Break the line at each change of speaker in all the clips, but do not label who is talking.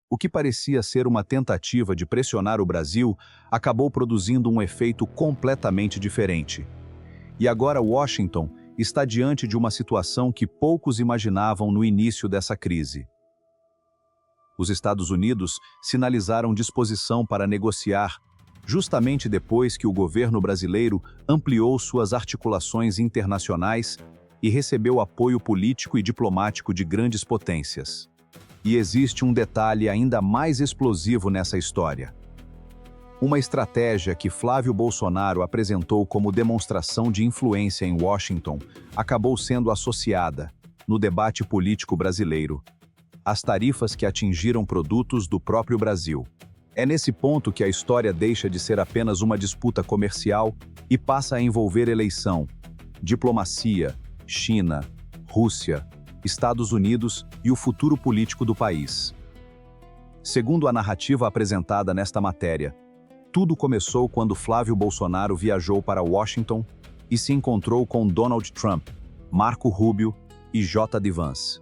O que parecia ser uma tentativa de pressionar o Brasil acabou produzindo um efeito completamente diferente. E agora Washington está diante de uma situação que poucos imaginavam no início dessa crise. Os Estados Unidos sinalizaram disposição para negociar, justamente depois que o governo brasileiro ampliou suas articulações internacionais e recebeu apoio político e diplomático de grandes potências. E existe um detalhe ainda mais explosivo nessa história. Uma estratégia que Flávio Bolsonaro apresentou como demonstração de influência em Washington acabou sendo associada, no debate político brasileiro, às tarifas que atingiram produtos do próprio Brasil. É nesse ponto que a história deixa de ser apenas uma disputa comercial e passa a envolver eleição, diplomacia, China, Rússia, Estados Unidos e o futuro político do país. Segundo a narrativa apresentada nesta matéria, tudo começou quando Flávio Bolsonaro viajou para Washington e se encontrou com Donald Trump, Marco Rubio e J.D. Vance.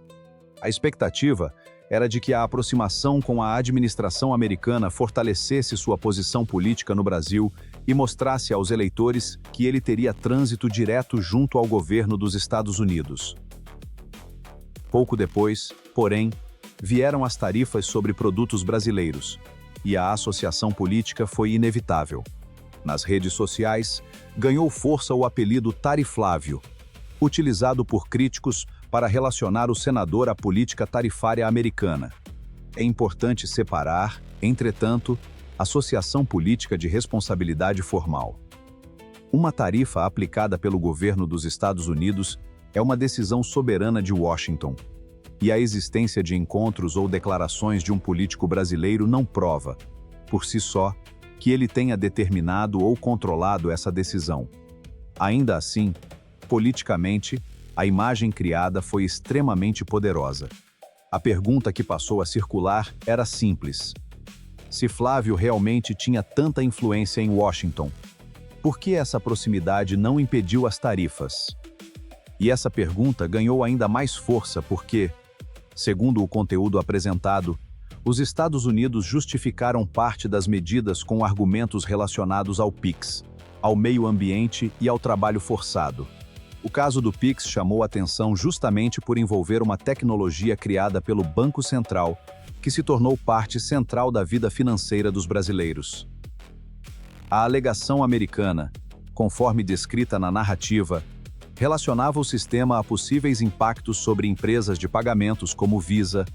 A expectativa era de que a aproximação com a administração americana fortalecesse sua posição política no Brasil e mostrasse aos eleitores que ele teria trânsito direto junto ao governo dos Estados Unidos. Pouco depois, porém, vieram as tarifas sobre produtos brasileiros, e a associação política foi inevitável. Nas redes sociais, ganhou força o apelido Tariflávio, utilizado por críticos para relacionar o senador à política tarifária americana. É importante separar, entretanto, associação política de responsabilidade formal. Uma tarifa aplicada pelo governo dos Estados Unidos é uma decisão soberana de Washington, e a existência de encontros ou declarações de um político brasileiro não prova, por si só, que ele tenha determinado ou controlado essa decisão. Ainda assim, politicamente, a imagem criada foi extremamente poderosa. A pergunta que passou a circular era simples. Se Flávio realmente tinha tanta influência em Washington, por que essa proximidade não impediu as tarifas? E essa pergunta ganhou ainda mais força porque, segundo o conteúdo apresentado, os Estados Unidos justificaram parte das medidas com argumentos relacionados ao PIX, ao meio ambiente e ao trabalho forçado. O caso do PIX chamou atenção justamente por envolver uma tecnologia criada pelo Banco Central, que se tornou parte central da vida financeira dos brasileiros. A alegação americana, conforme descrita na narrativa, relacionava o sistema a possíveis impactos sobre empresas de pagamentos como Visa,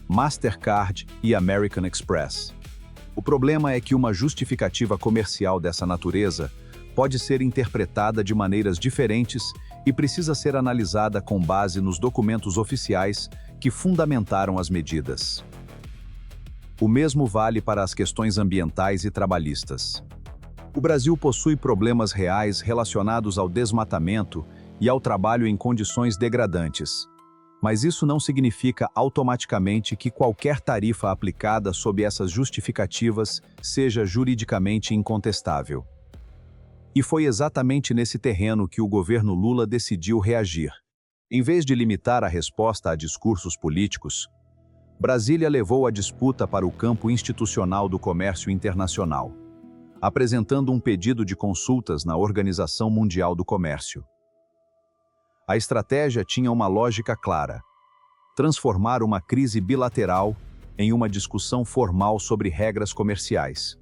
Mastercard e American Express. O problema é que uma justificativa comercial dessa natureza pode ser interpretada de maneiras diferentes e precisa ser analisada com base nos documentos oficiais que fundamentaram as medidas. O mesmo vale para as questões ambientais e trabalhistas. O Brasil possui problemas reais relacionados ao desmatamento e ao trabalho em condições degradantes. Mas isso não significa automaticamente que qualquer tarifa aplicada sob essas justificativas seja juridicamente incontestável. E foi exatamente nesse terreno que o governo Lula decidiu reagir. Em vez de limitar a resposta a discursos políticos, Brasília levou a disputa para o campo institucional do comércio internacional, apresentando um pedido de consultas na Organização Mundial do Comércio. A estratégia tinha uma lógica clara: transformar uma crise bilateral em uma discussão formal sobre regras comerciais.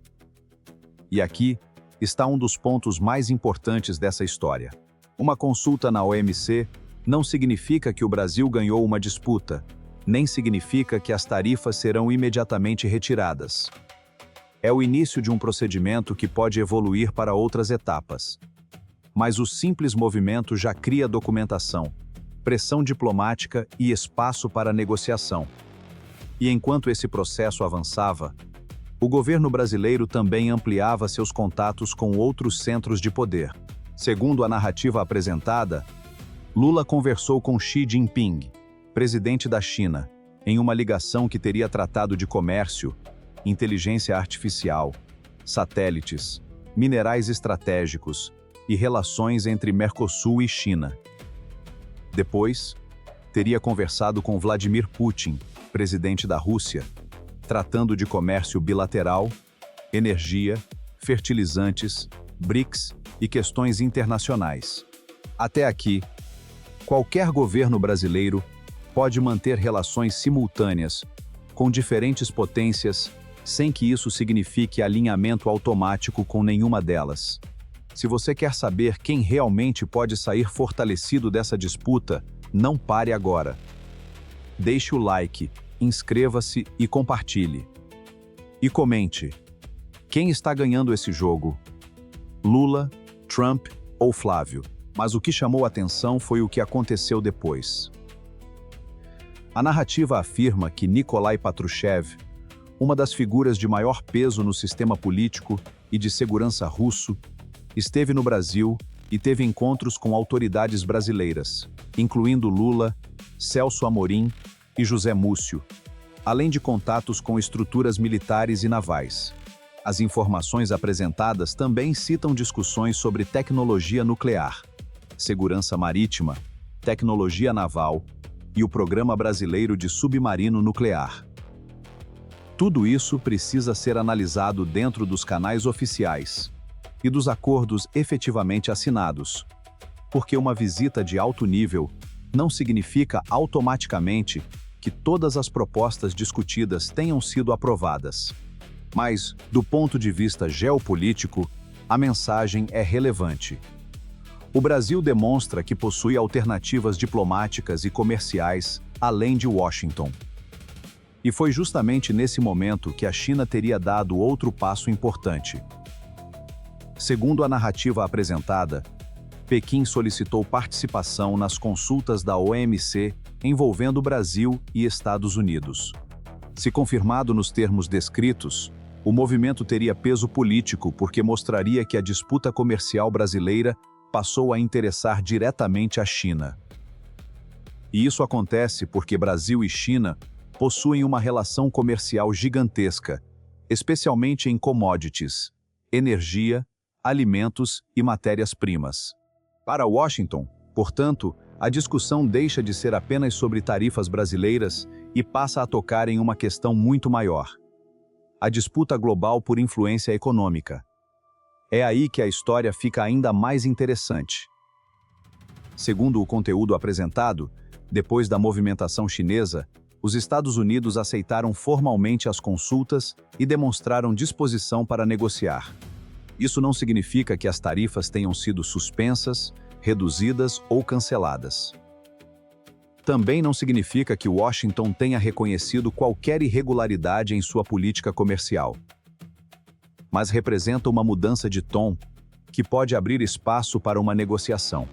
E aqui está um dos pontos mais importantes dessa história. Uma consulta na OMC não significa que o Brasil ganhou uma disputa, nem significa que as tarifas serão imediatamente retiradas. É o início de um procedimento que pode evoluir para outras etapas. Mas o simples movimento já cria documentação, pressão diplomática e espaço para negociação. E enquanto esse processo avançava, o governo brasileiro também ampliava seus contatos com outros centros de poder. Segundo a narrativa apresentada, Lula conversou com Xi Jinping, presidente da China, em uma ligação que teria tratado de comércio, inteligência artificial, satélites, minerais estratégicos e relações entre Mercosul e China. Depois, teria conversado com Vladimir Putin, presidente da Rússia, tratando de comércio bilateral, energia, fertilizantes, BRICS e questões internacionais. Até aqui, qualquer governo brasileiro pode manter relações simultâneas com diferentes potências sem que isso signifique alinhamento automático com nenhuma delas. Se você quer saber quem realmente pode sair fortalecido dessa disputa, não pare agora. Deixe o like, inscreva-se e compartilhe. E comente. Quem está ganhando esse jogo? Lula, Trump ou Flávio? Mas o que chamou a atenção foi o que aconteceu depois. A narrativa afirma que Nikolai Patrushev, uma das figuras de maior peso no sistema político e de segurança russo, esteve no Brasil e teve encontros com autoridades brasileiras, incluindo Lula, Celso Amorim e José Múcio, além de contatos com estruturas militares e navais. As informações apresentadas também citam discussões sobre tecnologia nuclear, segurança marítima, tecnologia naval e o Programa Brasileiro de Submarino Nuclear. Tudo isso precisa ser analisado dentro dos canais oficiais e dos acordos efetivamente assinados, porque uma visita de alto nível não significa automaticamente que todas as propostas discutidas tenham sido aprovadas. Mas, do ponto de vista geopolítico, a mensagem é relevante. O Brasil demonstra que possui alternativas diplomáticas e comerciais além de Washington. E foi justamente nesse momento que a China teria dado outro passo importante. Segundo a narrativa apresentada, Pequim solicitou participação nas consultas da OMC envolvendo Brasil e Estados Unidos. Se confirmado nos termos descritos, o movimento teria peso político porque mostraria que a disputa comercial brasileira passou a interessar diretamente a China. E isso acontece porque Brasil e China possuem uma relação comercial gigantesca, especialmente em commodities, energia, alimentos e matérias-primas. Para Washington, portanto, a discussão deixa de ser apenas sobre tarifas brasileiras e passa a tocar em uma questão muito maior: a disputa global por influência econômica. É aí que a história fica ainda mais interessante. Segundo o conteúdo apresentado, depois da movimentação chinesa, os Estados Unidos aceitaram formalmente as consultas e demonstraram disposição para negociar. Isso não significa que as tarifas tenham sido suspensas, reduzidas ou canceladas. Também não significa que Washington tenha reconhecido qualquer irregularidade em sua política comercial. Mas representa uma mudança de tom que pode abrir espaço para uma negociação.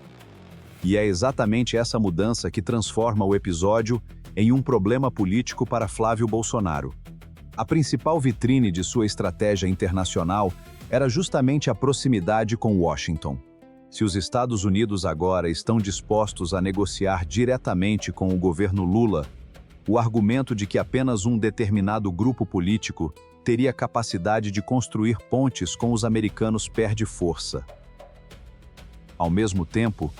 E é exatamente essa mudança que transforma o episódio em um problema político para Flávio Bolsonaro. A principal vitrine de sua estratégia internacional era justamente a proximidade com Washington. Se os Estados Unidos agora estão dispostos a negociar diretamente com o governo Lula, o argumento de que apenas um determinado grupo político teria capacidade de construir pontes com os americanos perde força. Ao mesmo tempo,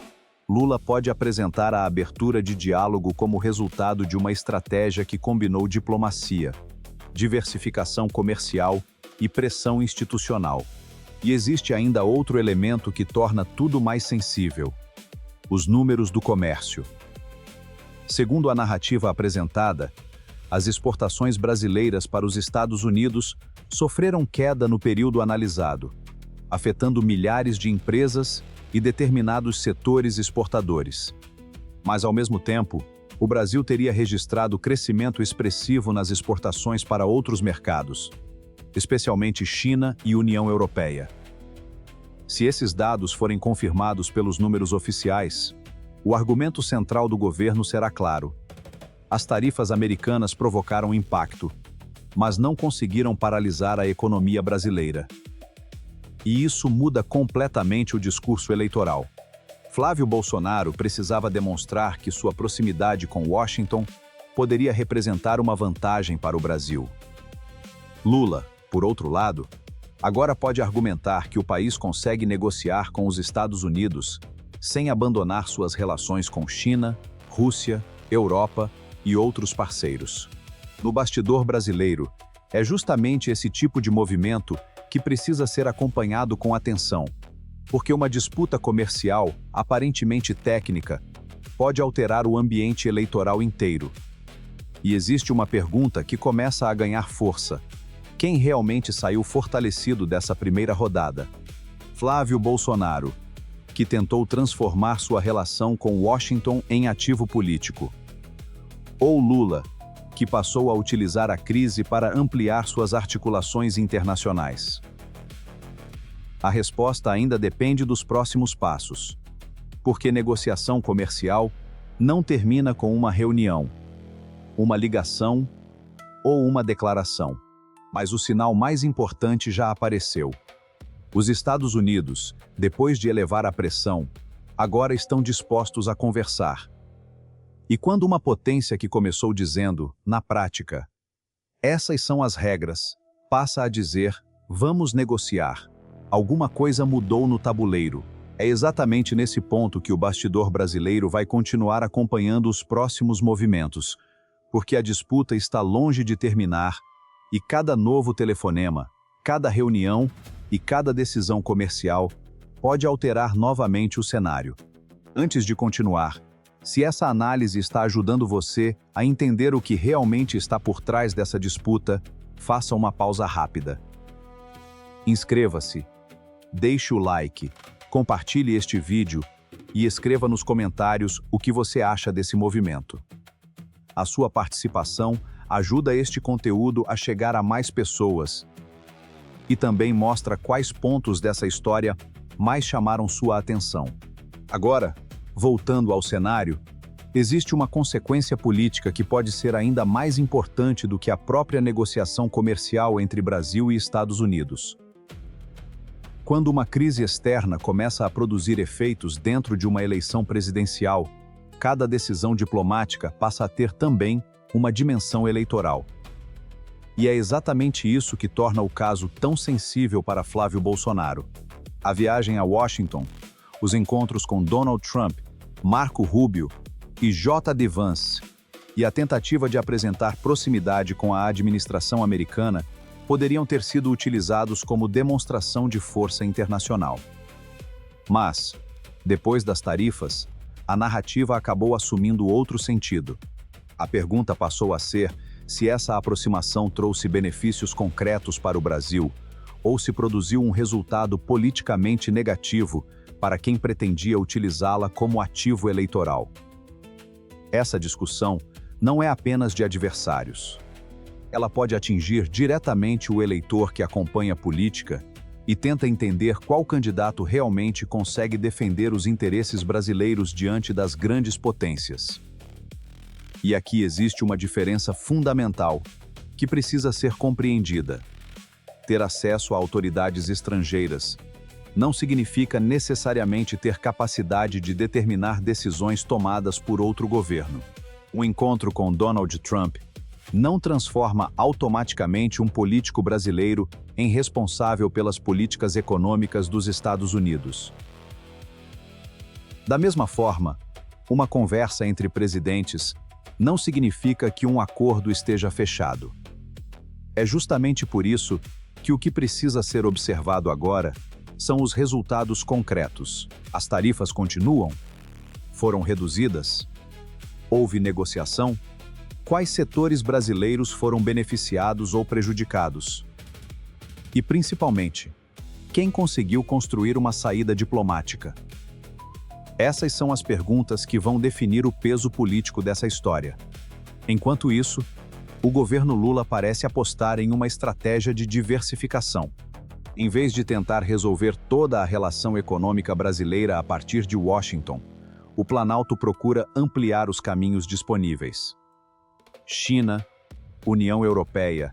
Lula pode apresentar a abertura de diálogo como resultado de uma estratégia que combinou diplomacia, diversificação comercial e pressão institucional. E existe ainda outro elemento que torna tudo mais sensível: os números do comércio. Segundo a narrativa apresentada, as exportações brasileiras para os Estados Unidos sofreram queda no período analisado, afetando milhares de empresas e determinados setores exportadores. Mas, ao mesmo tempo, o Brasil teria registrado crescimento expressivo nas exportações para outros mercados, especialmente China e União Europeia. Se esses dados forem confirmados pelos números oficiais, o argumento central do governo será claro: as tarifas americanas provocaram impacto, mas não conseguiram paralisar a economia brasileira. E isso muda completamente o discurso eleitoral. Flávio Bolsonaro precisava demonstrar que sua proximidade com Washington poderia representar uma vantagem para o Brasil. Lula, por outro lado, agora pode argumentar que o país consegue negociar com os Estados Unidos sem abandonar suas relações com China, Rússia, Europa e outros parceiros. No bastidor brasileiro, É justamente esse tipo de movimento que precisa ser acompanhado com atenção, porque uma disputa comercial, aparentemente técnica, pode alterar o ambiente eleitoral inteiro. E existe uma pergunta que começa a ganhar força: quem realmente saiu fortalecido dessa primeira rodada? Flávio Bolsonaro, que tentou transformar sua relação com Washington em ativo político. Ou Lula, que passou a utilizar a crise para ampliar suas articulações internacionais? A resposta ainda depende dos próximos passos, porque negociação comercial não termina com uma reunião, uma ligação ou uma declaração. Mas o sinal mais importante já apareceu. Os Estados Unidos, depois de elevar a pressão, agora estão dispostos a conversar. E quando uma potência que começou dizendo, na prática, essas são as regras, passa a dizer, vamos negociar, alguma coisa mudou no tabuleiro. É exatamente nesse ponto que o bastidor brasileiro vai continuar acompanhando os próximos movimentos, porque a disputa está longe de terminar e cada novo telefonema, cada reunião e cada decisão comercial pode alterar novamente o cenário. Antes de continuar, se essa análise está ajudando você a entender o que realmente está por trás dessa disputa, faça uma pausa rápida. Inscreva-se, deixe o like, compartilhe este vídeo e escreva nos comentários o que você acha desse movimento. A sua participação ajuda este conteúdo a chegar a mais pessoas e também mostra quais pontos dessa história mais chamaram sua atenção. Agora, voltando ao cenário, existe uma consequência política que pode ser ainda mais importante do que a própria negociação comercial entre Brasil e Estados Unidos. Quando uma crise externa começa a produzir efeitos dentro de uma eleição presidencial, cada decisão diplomática passa a ter também uma dimensão eleitoral. E é exatamente isso que torna o caso tão sensível para Flávio Bolsonaro. A viagem a Washington, os encontros com Donald Trump, Marco Rubio e J.D. Vance, e a tentativa de apresentar proximidade com a administração americana poderiam ter sido utilizados como demonstração de força internacional. Mas, depois das tarifas, a narrativa acabou assumindo outro sentido. A pergunta passou a ser se essa aproximação trouxe benefícios concretos para o Brasil ou se produziu um resultado politicamente negativo para quem pretendia utilizá-la como ativo eleitoral. Essa discussão não é apenas de adversários. Ela pode atingir diretamente o eleitor que acompanha a política e tenta entender qual candidato realmente consegue defender os interesses brasileiros diante das grandes potências. E aqui existe uma diferença fundamental, que precisa ser compreendida. Ter acesso a autoridades estrangeiras não significa necessariamente ter capacidade de determinar decisões tomadas por outro governo. O encontro com Donald Trump não transforma automaticamente um político brasileiro em responsável pelas políticas econômicas dos Estados Unidos. Da mesma forma, uma conversa entre presidentes não significa que um acordo esteja fechado. É justamente por isso que o que precisa ser observado agora são os resultados concretos. As tarifas continuam? Foram reduzidas? Houve negociação? Quais setores brasileiros foram beneficiados ou prejudicados? E, principalmente, quem conseguiu construir uma saída diplomática? Essas são as perguntas que vão definir o peso político dessa história. Enquanto isso, o governo Lula parece apostar em uma estratégia de diversificação. Em vez de tentar resolver toda a relação econômica brasileira a partir de Washington, o Planalto procura ampliar os caminhos disponíveis. China, União Europeia,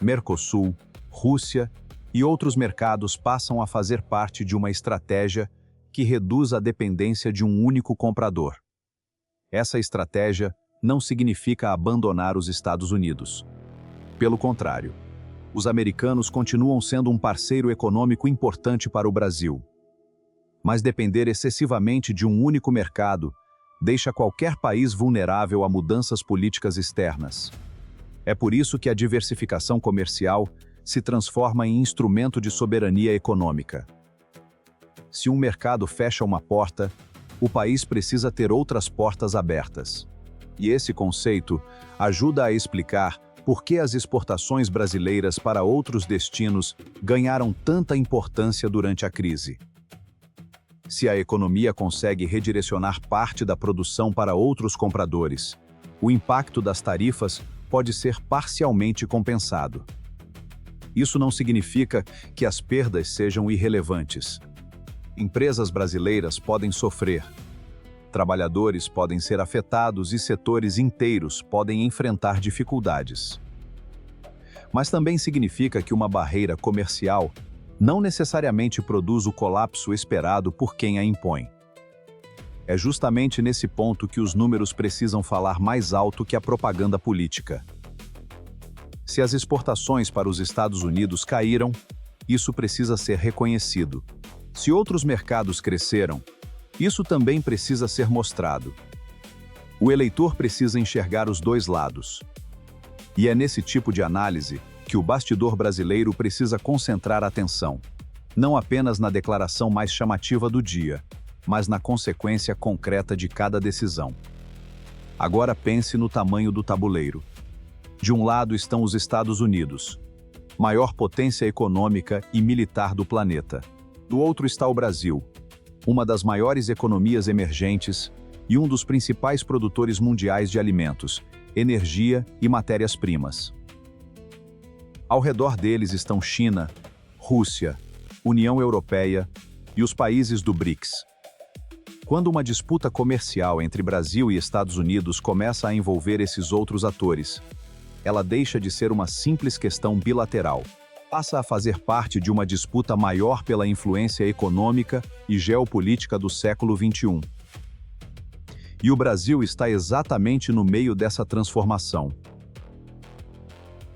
Mercosul, Rússia e outros mercados passam a fazer parte de uma estratégia que reduz a dependência de um único comprador. Essa estratégia não significa abandonar os Estados Unidos. Pelo contrário, os americanos continuam sendo um parceiro econômico importante para o Brasil. Mas depender excessivamente de um único mercado deixa qualquer país vulnerável a mudanças políticas externas. É por isso que a diversificação comercial se transforma em instrumento de soberania econômica. Se um mercado fecha uma porta, o país precisa ter outras portas abertas. E esse conceito ajuda a explicar por que as exportações brasileiras para outros destinos ganharam tanta importância durante a crise. Se a economia consegue redirecionar parte da produção para outros compradores, o impacto das tarifas pode ser parcialmente compensado. Isso não significa que as perdas sejam irrelevantes. Empresas brasileiras podem sofrer, trabalhadores podem ser afetados e setores inteiros podem enfrentar dificuldades. Mas também significa que uma barreira comercial não necessariamente produz o colapso esperado por quem a impõe. É justamente nesse ponto que os números precisam falar mais alto que a propaganda política. Se as exportações para os Estados Unidos caíram, isso precisa ser reconhecido. Se outros mercados cresceram, isso também precisa ser mostrado. O eleitor precisa enxergar os dois lados. E é nesse tipo de análise que o bastidor brasileiro precisa concentrar atenção, não apenas na declaração mais chamativa do dia, mas na consequência concreta de cada decisão. Agora pense no tamanho do tabuleiro. De um lado estão os Estados Unidos, maior potência econômica e militar do planeta. Do outro está o Brasil, uma das maiores economias emergentes e um dos principais produtores mundiais de alimentos, energia e matérias-primas. Ao redor deles estão China, Rússia, União Europeia e os países do BRICS. Quando uma disputa comercial entre Brasil e Estados Unidos começa a envolver esses outros atores, ela deixa de ser uma simples questão bilateral. Passa a fazer parte de uma disputa maior pela influência econômica e geopolítica do século XXI. E o Brasil está exatamente no meio dessa transformação.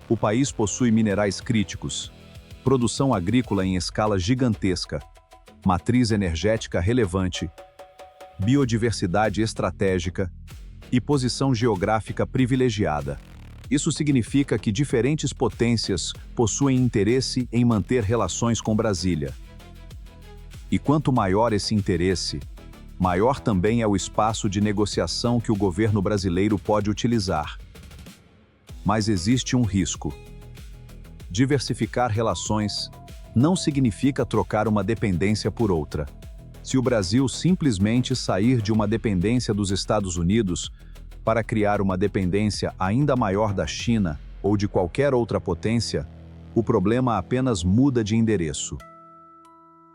O país possui minerais críticos, produção agrícola em escala gigantesca, matriz energética relevante, biodiversidade estratégica e posição geográfica privilegiada. Isso significa que diferentes potências possuem interesse em manter relações com Brasília. E quanto maior esse interesse, maior também é o espaço de negociação que o governo brasileiro pode utilizar. Mas existe um risco. Diversificar relações não significa trocar uma dependência por outra. Se o Brasil simplesmente sair de uma dependência dos Estados Unidos para criar uma dependência ainda maior da China ou de qualquer outra potência, o problema apenas muda de endereço.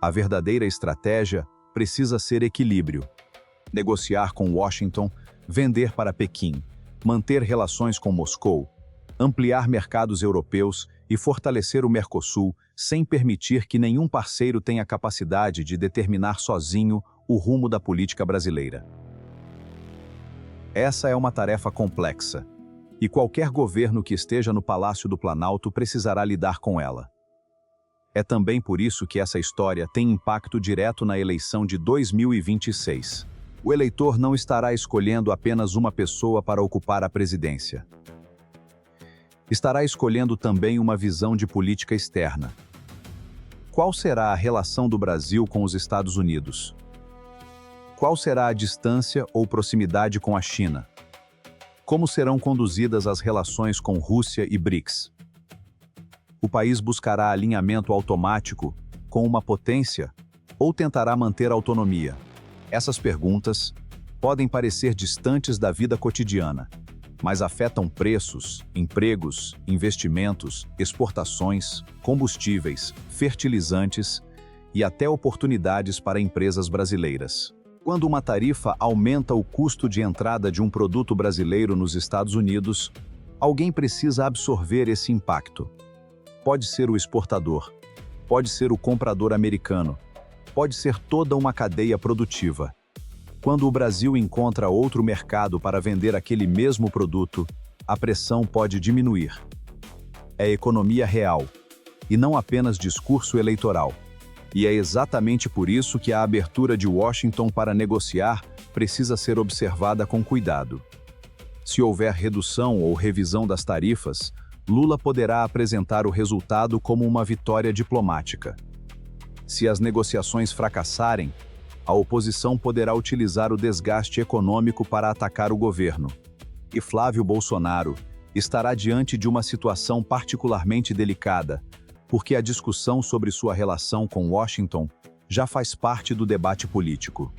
A verdadeira estratégia precisa ser equilíbrio. Negociar com Washington, vender para Pequim, manter relações com Moscou, ampliar mercados europeus e fortalecer o Mercosul sem permitir que nenhum parceiro tenha capacidade de determinar sozinho o rumo da política brasileira. Essa é uma tarefa complexa, e qualquer governo que esteja no Palácio do Planalto precisará lidar com ela. É também por isso que essa história tem impacto direto na eleição de 2026. O eleitor não estará escolhendo apenas uma pessoa para ocupar a presidência. Estará escolhendo também uma visão de política externa. Qual será a relação do Brasil com os Estados Unidos? Qual será a distância ou proximidade com a China? Como serão conduzidas as relações com Rússia e BRICS? O país buscará alinhamento automático com uma potência ou tentará manter autonomia? Essas perguntas podem parecer distantes da vida cotidiana, mas afetam preços, empregos, investimentos, exportações, combustíveis, fertilizantes e até oportunidades para empresas brasileiras. Quando uma tarifa aumenta o custo de entrada de um produto brasileiro nos Estados Unidos, alguém precisa absorver esse impacto. Pode ser o exportador, pode ser o comprador americano, pode ser toda uma cadeia produtiva. Quando o Brasil encontra outro mercado para vender aquele mesmo produto, a pressão pode diminuir. É economia real, e não apenas discurso eleitoral. E é exatamente por isso que a abertura de Washington para negociar precisa ser observada com cuidado. Se houver redução ou revisão das tarifas, Lula poderá apresentar o resultado como uma vitória diplomática. Se as negociações fracassarem, a oposição poderá utilizar o desgaste econômico para atacar o governo. E Flávio Bolsonaro estará diante de uma situação particularmente delicada, porque a discussão sobre sua relação com Washington já faz parte do debate político.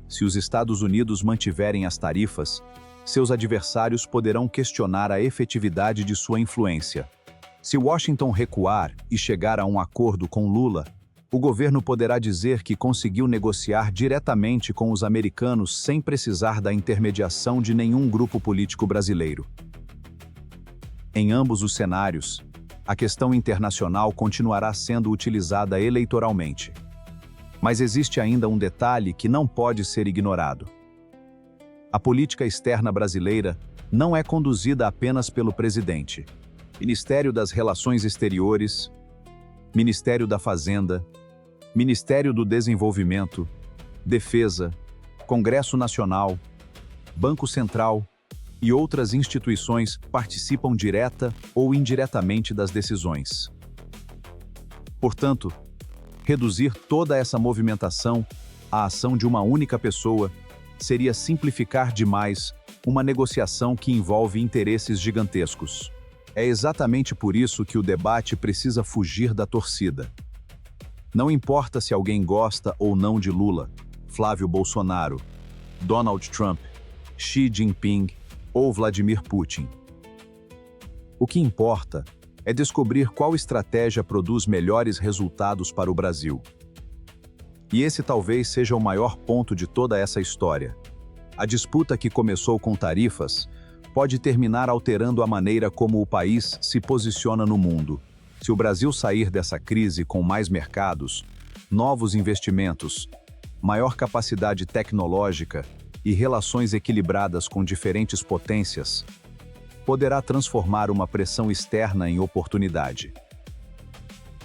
Se os Estados Unidos mantiverem as tarifas, seus adversários poderão questionar a efetividade de sua influência. Se Washington recuar e chegar a um acordo com Lula, o governo poderá dizer que conseguiu negociar diretamente com os americanos sem precisar da intermediação de nenhum grupo político brasileiro. Em ambos os cenários, a questão internacional continuará sendo utilizada eleitoralmente. Mas existe ainda um detalhe que não pode ser ignorado. A política externa brasileira não é conduzida apenas pelo presidente. Ministério das Relações Exteriores, Ministério da Fazenda, Ministério do Desenvolvimento, Defesa, Congresso Nacional, Banco Central e outras instituições participam direta ou indiretamente das decisões. Portanto, reduzir toda essa movimentação à ação de uma única pessoa seria simplificar demais uma negociação que envolve interesses gigantescos. É exatamente por isso que o debate precisa fugir da torcida. Não importa se alguém gosta ou não de Lula, Flávio Bolsonaro, Donald Trump, Xi Jinping ou Vladimir Putin. O que importa é descobrir qual estratégia produz melhores resultados para o Brasil. E esse talvez seja o maior ponto de toda essa história. A disputa que começou com tarifas pode terminar alterando a maneira como o país se posiciona no mundo. Se o Brasil sair dessa crise com mais mercados, novos investimentos, maior capacidade tecnológica e relações equilibradas com diferentes potências, poderá transformar uma pressão externa em oportunidade.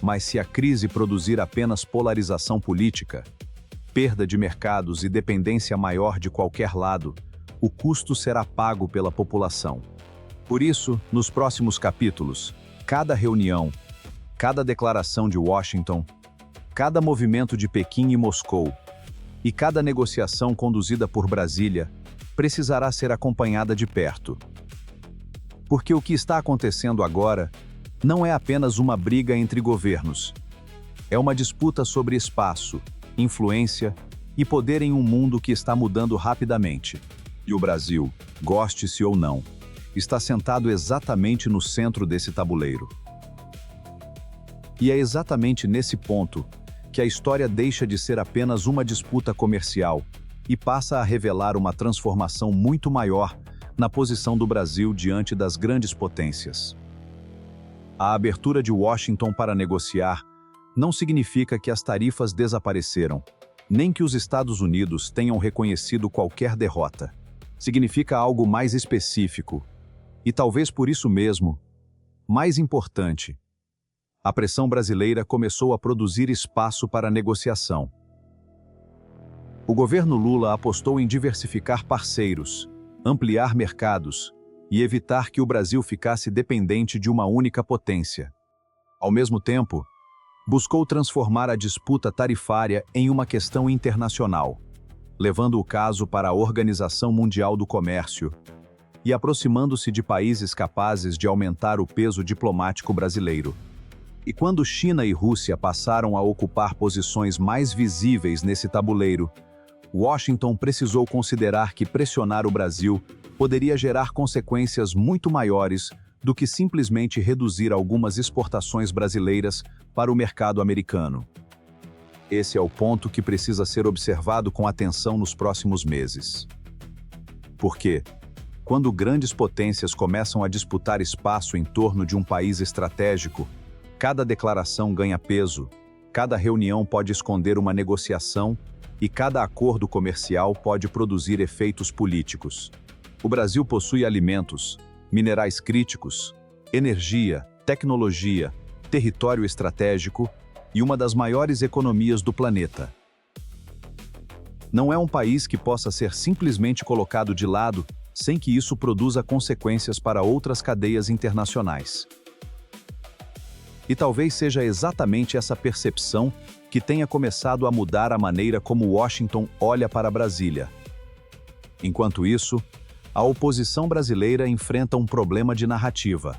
Mas se a crise produzir apenas polarização política, perda de mercados e dependência maior de qualquer lado, o custo será pago pela população. Por isso, nos próximos capítulos, cada reunião, cada declaração de Washington, cada movimento de Pequim e Moscou e cada negociação conduzida por Brasília precisará ser acompanhada de perto. Porque o que está acontecendo agora não é apenas uma briga entre governos. É uma disputa sobre espaço, influência e poder em um mundo que está mudando rapidamente. E o Brasil, goste-se ou não, está sentado exatamente no centro desse tabuleiro. E é exatamente nesse ponto que a história deixa de ser apenas uma disputa comercial e passa a revelar uma transformação muito maior na posição do Brasil diante das grandes potências. A abertura de Washington para negociar não significa que as tarifas desapareceram, nem que os Estados Unidos tenham reconhecido qualquer derrota. Significa algo mais específico, e talvez por isso mesmo, mais importante. A pressão brasileira começou a produzir espaço para a negociação. O governo Lula apostou em diversificar parceiros, ampliar mercados e evitar que o Brasil ficasse dependente de uma única potência. Ao mesmo tempo, buscou transformar a disputa tarifária em uma questão internacional, levando o caso para a Organização Mundial do Comércio e aproximando-se de países capazes de aumentar o peso diplomático brasileiro. E quando China e Rússia passaram a ocupar posições mais visíveis nesse tabuleiro, Washington precisou considerar que pressionar o Brasil poderia gerar consequências muito maiores do que simplesmente reduzir algumas exportações brasileiras para o mercado americano. Esse é o ponto que precisa ser observado com atenção nos próximos meses. Porque, quando grandes potências começam a disputar espaço em torno de um país estratégico, cada declaração ganha peso, cada reunião pode esconder uma negociação e cada acordo comercial pode produzir efeitos políticos. O Brasil possui alimentos, minerais críticos, energia, tecnologia, território estratégico e uma das maiores economias do planeta. Não é um país que possa ser simplesmente colocado de lado sem que isso produza consequências para outras cadeias internacionais. E talvez seja exatamente essa percepção que tenha começado a mudar a maneira como Washington olha para Brasília. Enquanto isso, a oposição brasileira enfrenta um problema de narrativa.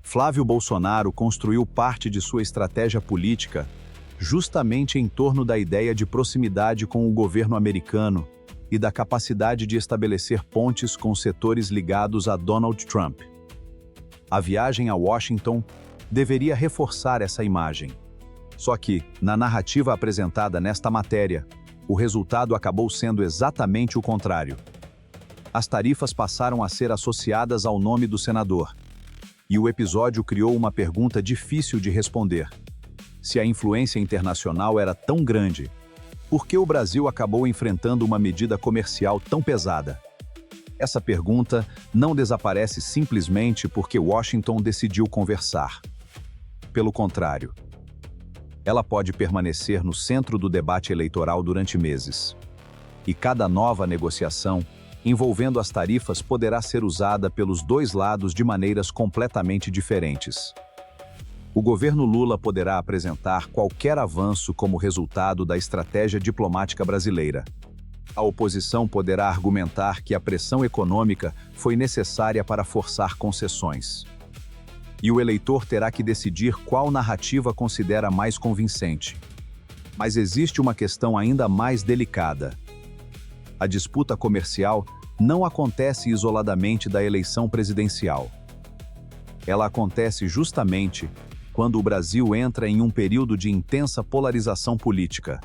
Flávio Bolsonaro construiu parte de sua estratégia política justamente em torno da ideia de proximidade com o governo americano e da capacidade de estabelecer pontes com setores ligados a Donald Trump. A viagem a Washington deveria reforçar essa imagem. Só que, na narrativa apresentada nesta matéria, o resultado acabou sendo exatamente o contrário. As tarifas passaram a ser associadas ao nome do senador. E o episódio criou uma pergunta difícil de responder. Se a influência internacional era tão grande, por que o Brasil acabou enfrentando uma medida comercial tão pesada? Essa pergunta não desaparece simplesmente porque Washington decidiu conversar. Pelo contrário, ela pode permanecer no centro do debate eleitoral durante meses. E cada nova negociação envolvendo as tarifas poderá ser usada pelos dois lados de maneiras completamente diferentes. O governo Lula poderá apresentar qualquer avanço como resultado da estratégia diplomática brasileira. A oposição poderá argumentar que a pressão econômica foi necessária para forçar concessões. E o eleitor terá que decidir qual narrativa considera mais convincente. Mas existe uma questão ainda mais delicada. A disputa comercial não acontece isoladamente da eleição presidencial. Ela acontece justamente quando o Brasil entra em um período de intensa polarização política.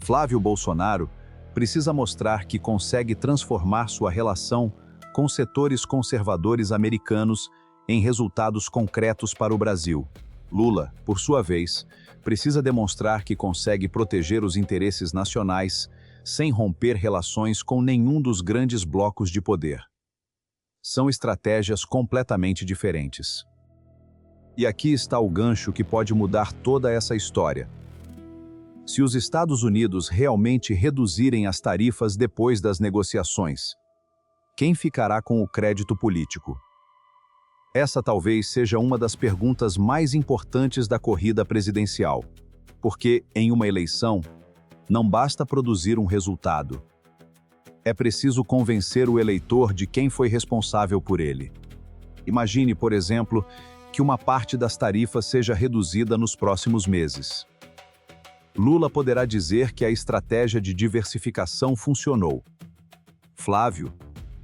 Flávio Bolsonaro precisa mostrar que consegue transformar sua relação com setores conservadores americanos em resultados concretos para o Brasil. Lula, por sua vez, precisa demonstrar que consegue proteger os interesses nacionais sem romper relações com nenhum dos grandes blocos de poder. São estratégias completamente diferentes. E aqui está o gancho que pode mudar toda essa história. Se os Estados Unidos realmente reduzirem as tarifas depois das negociações, quem ficará com o crédito político? Essa talvez seja uma das perguntas mais importantes da corrida presidencial, porque, em uma eleição, não basta produzir um resultado. É preciso convencer o eleitor de quem foi responsável por ele. Imagine, por exemplo, que uma parte das tarifas seja reduzida nos próximos meses. Lula poderá dizer que a estratégia de diversificação funcionou. Flávio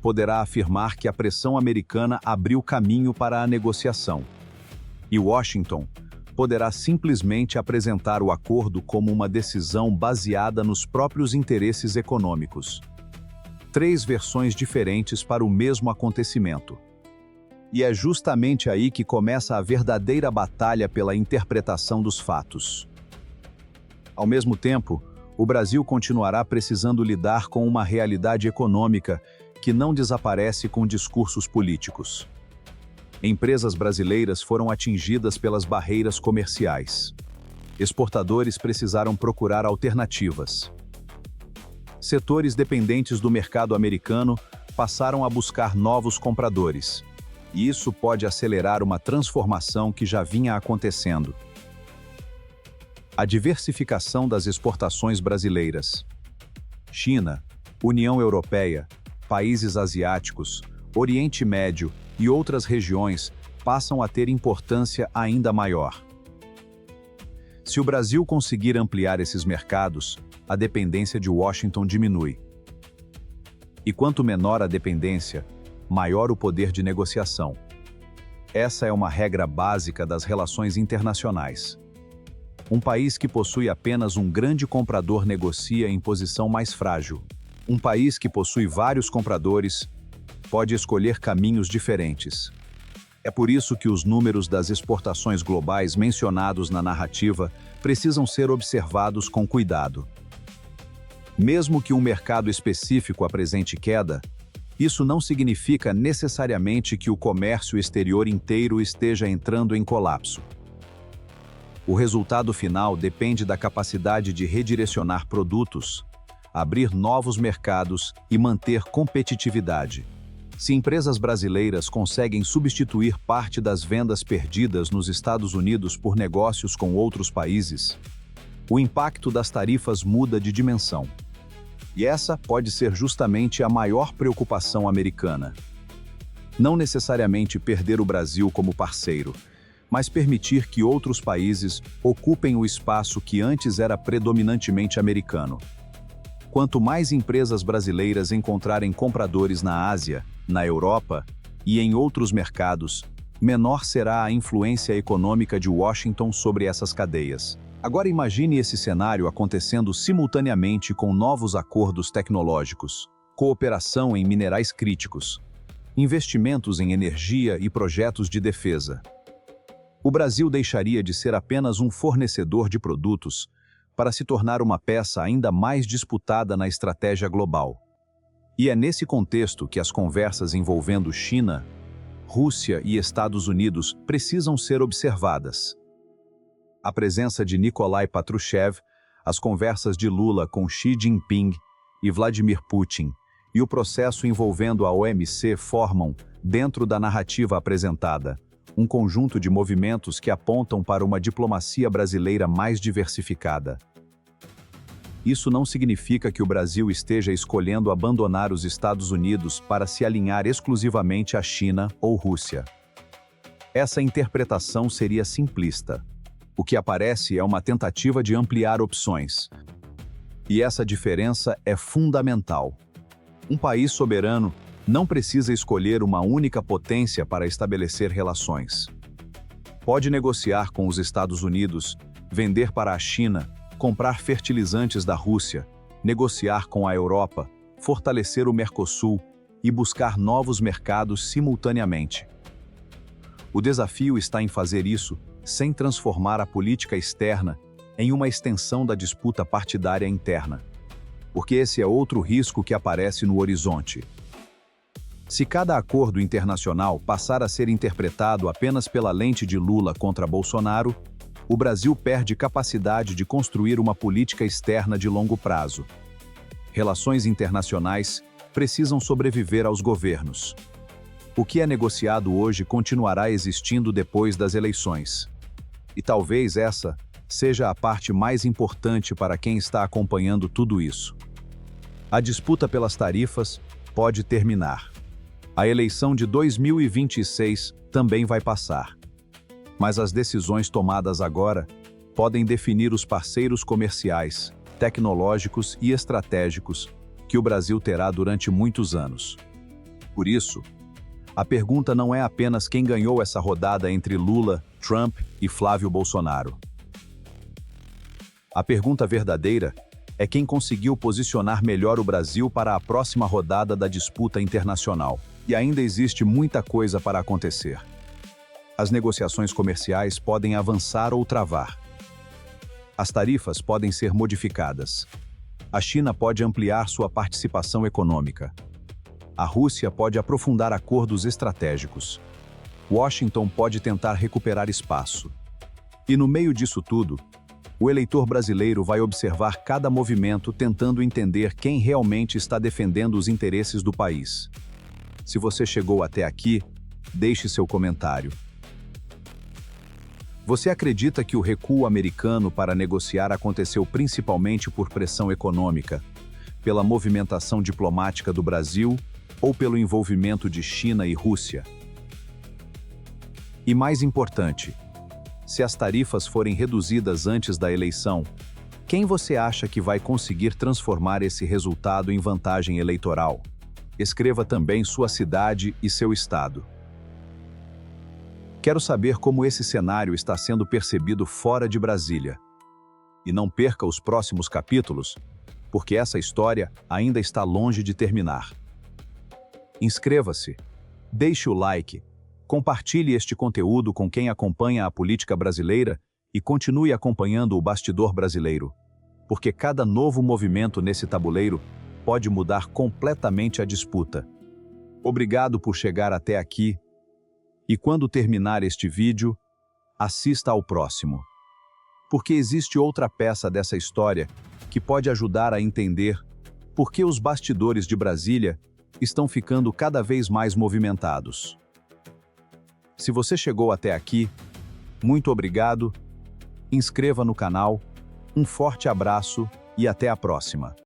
poderá afirmar que a pressão americana abriu caminho para a negociação. E Washington poderá simplesmente apresentar o acordo como uma decisão baseada nos próprios interesses econômicos. Três versões diferentes para o mesmo acontecimento. E é justamente aí que começa a verdadeira batalha pela interpretação dos fatos. Ao mesmo tempo, o Brasil continuará precisando lidar com uma realidade econômica que não desaparece com discursos políticos. Empresas brasileiras foram atingidas pelas barreiras comerciais. Exportadores precisaram procurar alternativas. Setores dependentes do mercado americano passaram a buscar novos compradores. E isso pode acelerar uma transformação que já vinha acontecendo. A diversificação das exportações brasileiras. China, União Europeia, países asiáticos, Oriente Médio e outras regiões passam a ter importância ainda maior. Se o Brasil conseguir ampliar esses mercados, a dependência de Washington diminui. E quanto menor a dependência, maior o poder de negociação. Essa é uma regra básica das relações internacionais. Um país que possui apenas um grande comprador negocia em posição mais frágil. Um país que possui vários compradores pode escolher caminhos diferentes. É por isso que os números das exportações globais mencionados na narrativa precisam ser observados com cuidado. Mesmo que um mercado específico apresente queda, isso não significa necessariamente que o comércio exterior inteiro esteja entrando em colapso. O resultado final depende da capacidade de redirecionar produtos, abrir novos mercados e manter competitividade. Se empresas brasileiras conseguem substituir parte das vendas perdidas nos Estados Unidos por negócios com outros países, o impacto das tarifas muda de dimensão. E essa pode ser justamente a maior preocupação americana. Não necessariamente perder o Brasil como parceiro, mas permitir que outros países ocupem o espaço que antes era predominantemente americano. Quanto mais empresas brasileiras encontrarem compradores na Ásia, na Europa e em outros mercados, menor será a influência econômica de Washington sobre essas cadeias. Agora imagine esse cenário acontecendo simultaneamente com novos acordos tecnológicos, cooperação em minerais críticos, investimentos em energia e projetos de defesa. O Brasil deixaria de ser apenas um fornecedor de produtos para se tornar uma peça ainda mais disputada na estratégia global. E é nesse contexto que as conversas envolvendo China, Rússia e Estados Unidos precisam ser observadas. A presença de Nikolai Patrushev, as conversas de Lula com Xi Jinping e Vladimir Putin e o processo envolvendo a OMC formam, dentro da narrativa apresentada, um conjunto de movimentos que apontam para uma diplomacia brasileira mais diversificada. Isso não significa que o Brasil esteja escolhendo abandonar os Estados Unidos para se alinhar exclusivamente à China ou Rússia. Essa interpretação seria simplista. O que aparece é uma tentativa de ampliar opções. E essa diferença é fundamental. Um país soberano não precisa escolher uma única potência para estabelecer relações. Pode negociar com os Estados Unidos, vender para a China, comprar fertilizantes da Rússia, negociar com a Europa, fortalecer o Mercosul e buscar novos mercados simultaneamente. O desafio está em fazer isso sem transformar a política externa em uma extensão da disputa partidária interna, porque esse é outro risco que aparece no horizonte. Se cada acordo internacional passar a ser interpretado apenas pela lente de Lula contra Bolsonaro, o Brasil perde capacidade de construir uma política externa de longo prazo. Relações internacionais precisam sobreviver aos governos. O que é negociado hoje continuará existindo depois das eleições. E talvez essa seja a parte mais importante para quem está acompanhando tudo isso. A disputa pelas tarifas pode terminar. A eleição de 2026 também vai passar. Mas as decisões tomadas agora podem definir os parceiros comerciais, tecnológicos e estratégicos que o Brasil terá durante muitos anos. Por isso, a pergunta não é apenas quem ganhou essa rodada entre Lula, Trump e Flávio Bolsonaro. A pergunta verdadeira é quem conseguiu posicionar melhor o Brasil para a próxima rodada da disputa internacional. E ainda existe muita coisa para acontecer. As negociações comerciais podem avançar ou travar. As tarifas podem ser modificadas. A China pode ampliar sua participação econômica. A Rússia pode aprofundar acordos estratégicos. Washington pode tentar recuperar espaço. E no meio disso tudo, o eleitor brasileiro vai observar cada movimento tentando entender quem realmente está defendendo os interesses do país. Se você chegou até aqui, deixe seu comentário. Você acredita que o recuo americano para negociar aconteceu principalmente por pressão econômica, pela movimentação diplomática do Brasil ou pelo envolvimento de China e Rússia? E mais importante, se as tarifas forem reduzidas antes da eleição, quem você acha que vai conseguir transformar esse resultado em vantagem eleitoral? Escreva também sua cidade e seu estado. Quero saber como esse cenário está sendo percebido fora de Brasília. E não perca os próximos capítulos, porque essa história ainda está longe de terminar. Inscreva-se, deixe o like, compartilhe este conteúdo com quem acompanha a política brasileira e continue acompanhando o bastidor brasileiro, porque cada novo movimento nesse tabuleiro pode mudar completamente a disputa. Obrigado por chegar até aqui. E quando terminar este vídeo, assista ao próximo. Porque existe outra peça dessa história que pode ajudar a entender porque os bastidores de Brasília estão ficando cada vez mais movimentados. Se você chegou até aqui, muito obrigado, inscreva no canal, um forte abraço e até a próxima.